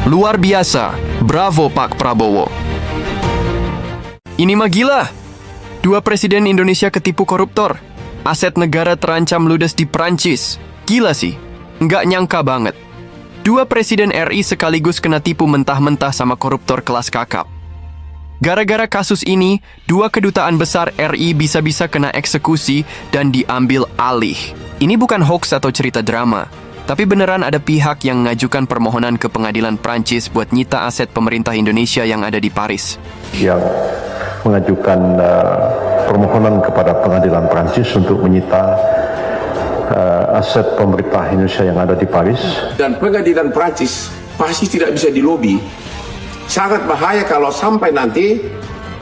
Luar biasa, bravo Pak Prabowo. Ini mah gila. Dua presiden Indonesia ketipu koruptor. Aset negara terancam ludes di Prancis. Gila sih, nggak nyangka banget. Dua presiden RI sekaligus kena tipu mentah-mentah sama koruptor kelas kakap. Gara-gara kasus ini, dua kedutaan besar RI bisa-bisa kena eksekusi dan diambil alih. Ini bukan hoax atau cerita drama, tapi beneran ada pihak yang mengajukan permohonan ke pengadilan Prancis buat nyita aset pemerintah Indonesia yang ada di Paris. Yang mengajukan permohonan kepada pengadilan Prancis untuk menyita aset pemerintah Indonesia yang ada di Paris. Dan pengadilan Prancis pasti tidak bisa dilobi. Sangat bahaya kalau sampai nanti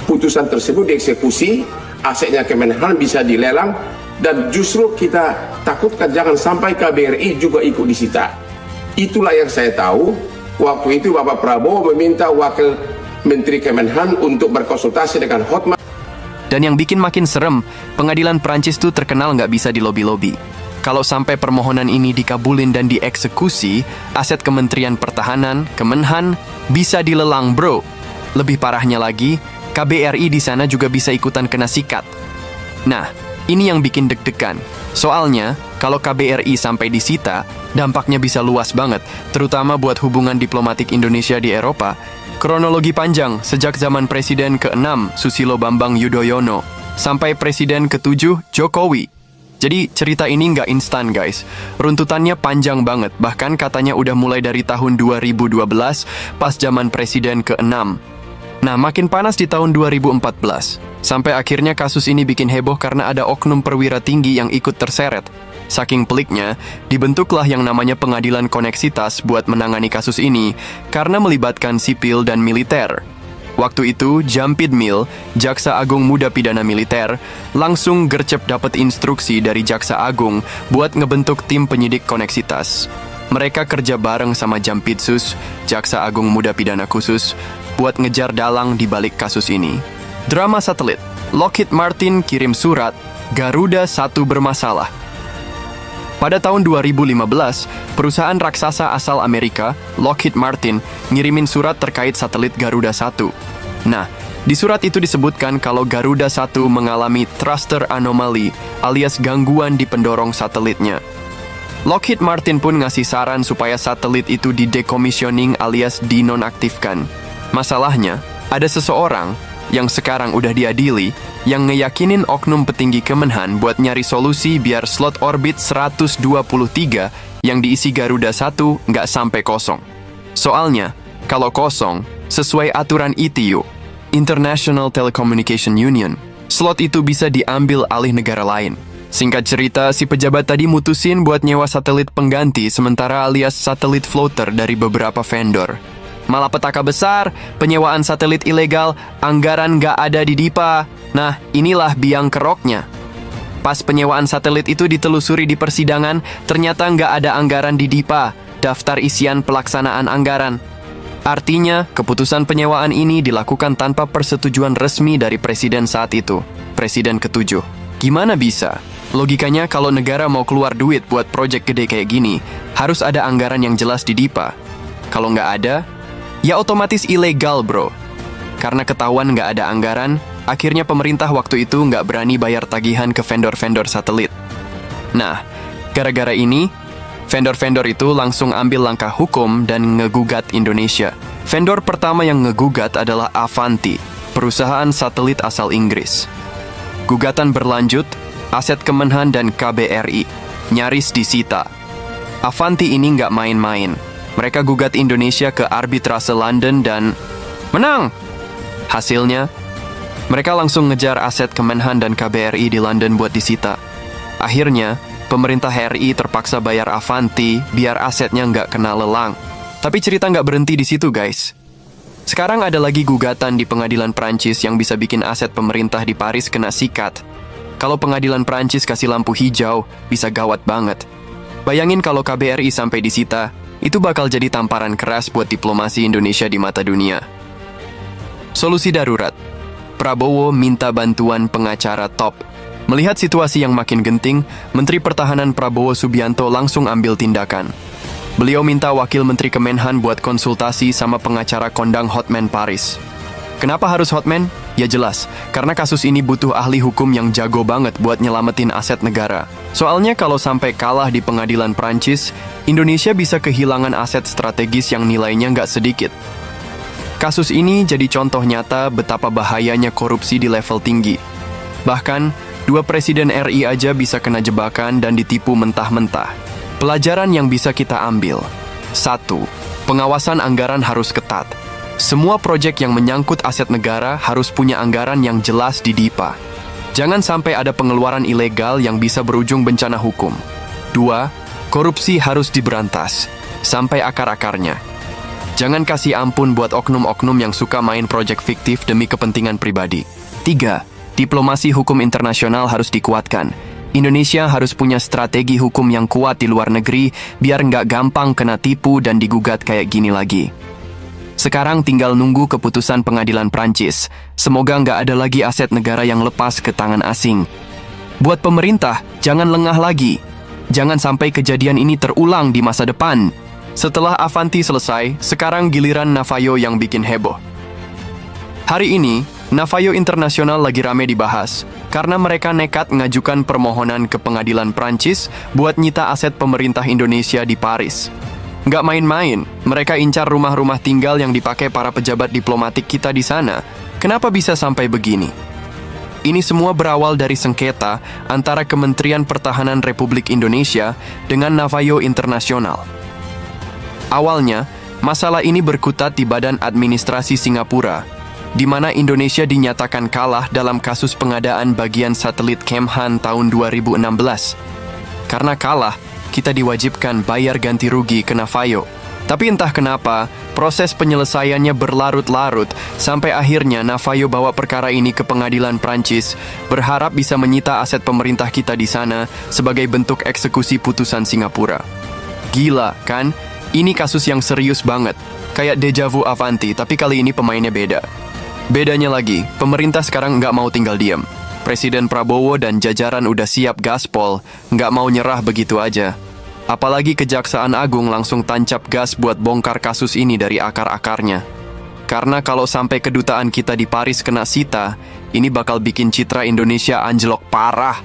putusan tersebut dieksekusi, asetnya Kemenhan bisa dilelang, dan justru kita takutkan jangan sampai KBRI juga ikut disita. Itulah yang saya tahu. Waktu itu Bapak Prabowo meminta Wakil Menteri Kemenhan untuk berkonsultasi dengan Hotman. Dan yang bikin makin serem, pengadilan Prancis tuh terkenal nggak bisa dilobi-lobi. Kalau sampai permohonan ini dikabulin dan dieksekusi, aset Kementerian Pertahanan, Kemenhan, bisa dilelang bro. Lebih parahnya lagi, KBRI di sana juga bisa ikutan kena sikat. Nah, ini yang bikin deg-degan. Soalnya, kalau KBRI sampai disita, dampaknya bisa luas banget, terutama buat hubungan diplomatik Indonesia di Eropa. Kronologi panjang, sejak zaman Presiden ke-6 Susilo Bambang Yudhoyono, sampai Presiden ke-7 Jokowi. Jadi cerita ini nggak instan guys, runtutannya panjang banget, bahkan katanya udah mulai dari tahun 2012 pas zaman Presiden ke-6. Nah, makin panas di tahun 2014, sampai akhirnya kasus ini bikin heboh karena ada oknum perwira tinggi yang ikut terseret. Saking peliknya, dibentuklah yang namanya Pengadilan Koneksitas buat menangani kasus ini karena melibatkan sipil dan militer. Waktu itu, Jampidmil, Jaksa Agung Muda Pidana Militer, langsung gercep dapat instruksi dari Jaksa Agung buat ngebentuk tim penyidik koneksitas. Mereka kerja bareng sama Jampitsus, Jaksa Agung Muda Pidana Khusus, buat ngejar dalang di balik kasus ini. Drama satelit, Lockheed Martin kirim surat, Garuda 1 bermasalah. Pada tahun 2015, perusahaan raksasa asal Amerika, Lockheed Martin, ngirimin surat terkait satelit Garuda 1. Nah, di surat itu disebutkan kalau Garuda 1 mengalami thruster anomaly alias gangguan di pendorong satelitnya. Lockheed Martin pun ngasih saran supaya satelit itu di-decommissioning alias dinonaktifkan. Masalahnya, ada seseorang yang sekarang udah diadili, yang ngeyakinin oknum petinggi Kemenhan buat nyari solusi biar slot orbit 123 yang diisi Garuda 1 nggak sampai kosong. Soalnya, kalau kosong, sesuai aturan ITU, International Telecommunication Union, slot itu bisa diambil alih negara lain. Singkat cerita, si pejabat tadi mutusin buat nyewa satelit pengganti sementara alias satelit floater dari beberapa vendor. Malapetaka besar, penyewaan satelit ilegal, anggaran nggak ada di DIPA. Nah, inilah biang keroknya. Pas penyewaan satelit itu ditelusuri di persidangan, ternyata nggak ada anggaran di DIPA, daftar isian pelaksanaan anggaran. Artinya, keputusan penyewaan ini dilakukan tanpa persetujuan resmi dari presiden saat itu, Presiden ke-7. Gimana bisa? Logikanya kalau negara mau keluar duit buat proyek gede kayak gini, harus ada anggaran yang jelas di DIPA. Kalau nggak ada, ya otomatis ilegal bro. Karena ketahuan nggak ada anggaran, akhirnya pemerintah waktu itu nggak berani bayar tagihan ke vendor-vendor satelit. Nah, gara-gara ini, vendor-vendor itu langsung ambil langkah hukum dan ngegugat Indonesia. Vendor pertama yang ngegugat adalah Avanti, perusahaan satelit asal Inggris. Gugatan berlanjut, aset Kemenhan dan KBRI nyaris disita. Avanti ini nggak main-main. Mereka gugat Indonesia ke arbitrase London dan menang! Hasilnya, mereka langsung ngejar aset Kemenhan dan KBRI di London buat disita. Akhirnya, pemerintah RI terpaksa bayar Avanti biar asetnya nggak kena lelang. Tapi cerita nggak berhenti di situ guys. Sekarang ada lagi gugatan di pengadilan Prancis yang bisa bikin aset pemerintah di Paris kena sikat. Kalau pengadilan Prancis kasih lampu hijau, bisa gawat banget. Bayangin kalau KBRI sampai disita, itu bakal jadi tamparan keras buat diplomasi Indonesia di mata dunia. Solusi darurat. Prabowo minta bantuan pengacara top. Melihat situasi yang makin genting, Menteri Pertahanan Prabowo Subianto langsung ambil tindakan. Beliau minta wakil Menteri Kemenhan buat konsultasi sama pengacara kondang Hotman Paris. Kenapa harus Hotman? Ya jelas, karena kasus ini butuh ahli hukum yang jago banget buat nyelamatin aset negara. Soalnya kalau sampai kalah di pengadilan Prancis, Indonesia bisa kehilangan aset strategis yang nilainya nggak sedikit. Kasus ini jadi contoh nyata betapa bahayanya korupsi di level tinggi. Bahkan, 2 presiden RI aja bisa kena jebakan dan ditipu mentah-mentah. Pelajaran yang bisa kita ambil. 1. Pengawasan anggaran harus ketat. Semua proyek yang menyangkut aset negara harus punya anggaran yang jelas di DIPA. Jangan sampai ada pengeluaran ilegal yang bisa berujung bencana hukum. 2. Korupsi harus diberantas, sampai akar-akarnya. Jangan kasih ampun buat oknum-oknum yang suka main proyek fiktif demi kepentingan pribadi. 3. Diplomasi hukum internasional harus dikuatkan. Indonesia harus punya strategi hukum yang kuat di luar negeri biar nggak gampang kena tipu dan digugat kayak gini lagi. Sekarang tinggal nunggu keputusan pengadilan Prancis. Semoga nggak ada lagi aset negara yang lepas ke tangan asing. Buat pemerintah, jangan lengah lagi. Jangan sampai kejadian ini terulang di masa depan. Setelah Avanti selesai, sekarang giliran Navajo yang bikin heboh. Hari ini, Navajo Internasional lagi rame dibahas, karena mereka nekat ngajukan permohonan ke pengadilan Prancis buat nyita aset pemerintah Indonesia di Paris. Nggak main-main, mereka incar rumah-rumah tinggal yang dipakai para pejabat diplomatik kita di sana. Kenapa bisa sampai begini? Ini semua berawal dari sengketa antara Kementerian Pertahanan Republik Indonesia dengan Navajo Internasional. Awalnya, masalah ini berkutat di Badan Administrasi Singapura, di mana Indonesia dinyatakan kalah dalam kasus pengadaan bagian satelit Kemhan tahun 2016. Karena kalah, kita diwajibkan bayar ganti rugi ke Navajo. Tapi entah kenapa, proses penyelesaiannya berlarut-larut sampai akhirnya Navajo bawa perkara ini ke pengadilan Prancis, berharap bisa menyita aset pemerintah kita di sana sebagai bentuk eksekusi putusan Singapura. Gila, kan? Ini kasus yang serius banget. Kayak deja vu Avanti, tapi kali ini pemainnya beda. Bedanya lagi, pemerintah sekarang nggak mau tinggal diam. Presiden Prabowo dan jajaran udah siap gaspol, nggak mau nyerah begitu aja. Apalagi Kejaksaan Agung langsung tancap gas buat bongkar kasus ini dari akar-akarnya. Karena kalau sampai kedutaan kita di Paris kena sita, ini bakal bikin citra Indonesia anjlok parah.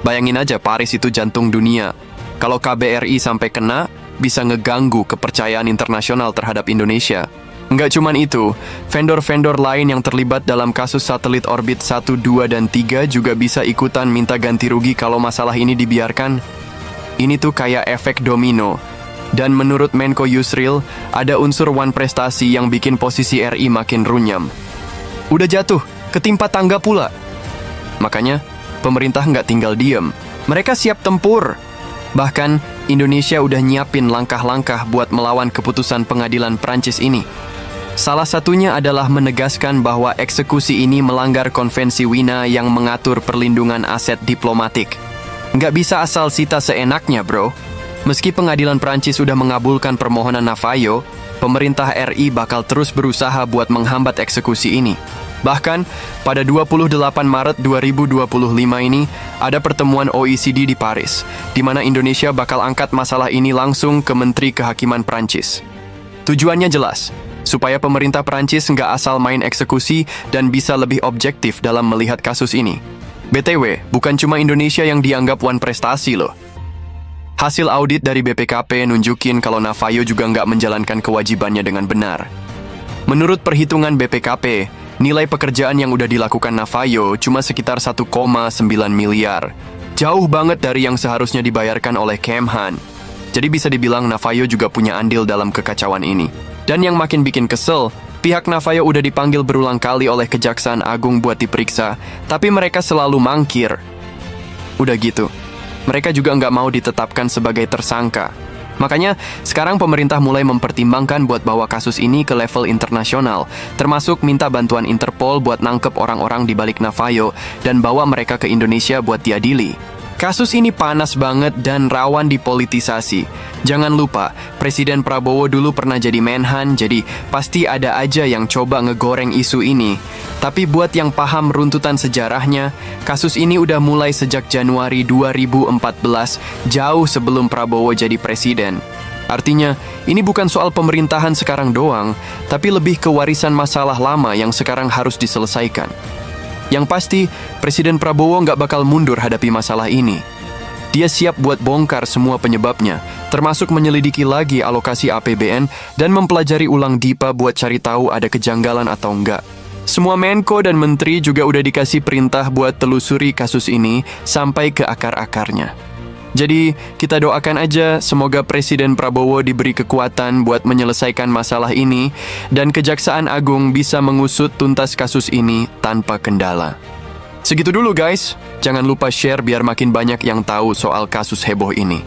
Bayangin aja Paris itu jantung dunia. Kalau KBRI sampai kena, bisa ngeganggu kepercayaan internasional terhadap Indonesia. Nggak cuman itu, vendor-vendor lain yang terlibat dalam kasus satelit orbit 1, 2, dan 3 juga bisa ikutan minta ganti rugi kalau masalah ini dibiarkan. Ini tuh kayak efek domino. Dan menurut Menko Yusril, ada unsur wan prestasi yang bikin posisi RI makin runyam. Udah jatuh, ketimpa tangga pula. Makanya, pemerintah nggak tinggal diem. Mereka siap tempur. Bahkan, Indonesia udah nyiapin langkah-langkah buat melawan keputusan pengadilan Prancis ini. Salah satunya adalah menegaskan bahwa eksekusi ini melanggar konvensi Wina yang mengatur perlindungan aset diplomatik. Nggak bisa asal sita seenaknya, bro. Meski pengadilan Prancis sudah mengabulkan permohonan Navajo, pemerintah RI bakal terus berusaha buat menghambat eksekusi ini. Bahkan, pada 28 Maret 2025 ini, ada pertemuan OECD di Paris, di mana Indonesia bakal angkat masalah ini langsung ke Menteri Kehakiman Prancis. Tujuannya jelas, supaya pemerintah Prancis nggak asal main eksekusi dan bisa lebih objektif dalam melihat kasus ini. BTW, bukan cuma Indonesia yang dianggap wan prestasi loh. Hasil audit dari BPKP nunjukin kalau Navajo juga nggak menjalankan kewajibannya dengan benar. Menurut perhitungan BPKP, nilai pekerjaan yang udah dilakukan Navajo cuma sekitar 1,9 miliar. Jauh banget dari yang seharusnya dibayarkan oleh Kemhan. Jadi bisa dibilang Navajo juga punya andil dalam kekacauan ini. Dan yang makin bikin kesel, pihak Navajo udah dipanggil berulang kali oleh Kejaksaan Agung buat diperiksa, tapi mereka selalu mangkir. Udah gitu, mereka juga nggak mau ditetapkan sebagai tersangka. Makanya, sekarang pemerintah mulai mempertimbangkan buat bawa kasus ini ke level internasional, termasuk minta bantuan Interpol buat nangkep orang-orang di balik Navajo dan bawa mereka ke Indonesia buat diadili. Kasus ini panas banget dan rawan dipolitisasi. Jangan lupa, Presiden Prabowo dulu pernah jadi Menhan, jadi pasti ada aja yang coba ngegoreng isu ini. Tapi buat yang paham runtutan sejarahnya, kasus ini udah mulai sejak Januari 2014, jauh sebelum Prabowo jadi presiden. Artinya, ini bukan soal pemerintahan sekarang doang, tapi lebih ke warisan masalah lama yang sekarang harus diselesaikan. Yang pasti, Presiden Prabowo nggak bakal mundur hadapi masalah ini. Dia siap buat bongkar semua penyebabnya, termasuk menyelidiki lagi alokasi APBN dan mempelajari ulang DIPA buat cari tahu ada kejanggalan atau enggak. Semua Menko dan Menteri juga udah dikasih perintah buat telusuri kasus ini sampai ke akar-akarnya. Jadi, kita doakan aja semoga Presiden Prabowo diberi kekuatan buat menyelesaikan masalah ini dan Kejaksaan Agung bisa mengusut tuntas kasus ini tanpa kendala. Segitu dulu guys, jangan lupa share biar makin banyak yang tahu soal kasus heboh ini.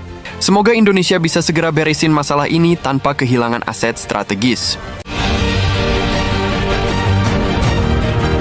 Semoga Indonesia bisa segera beresin masalah ini tanpa kehilangan aset strategis.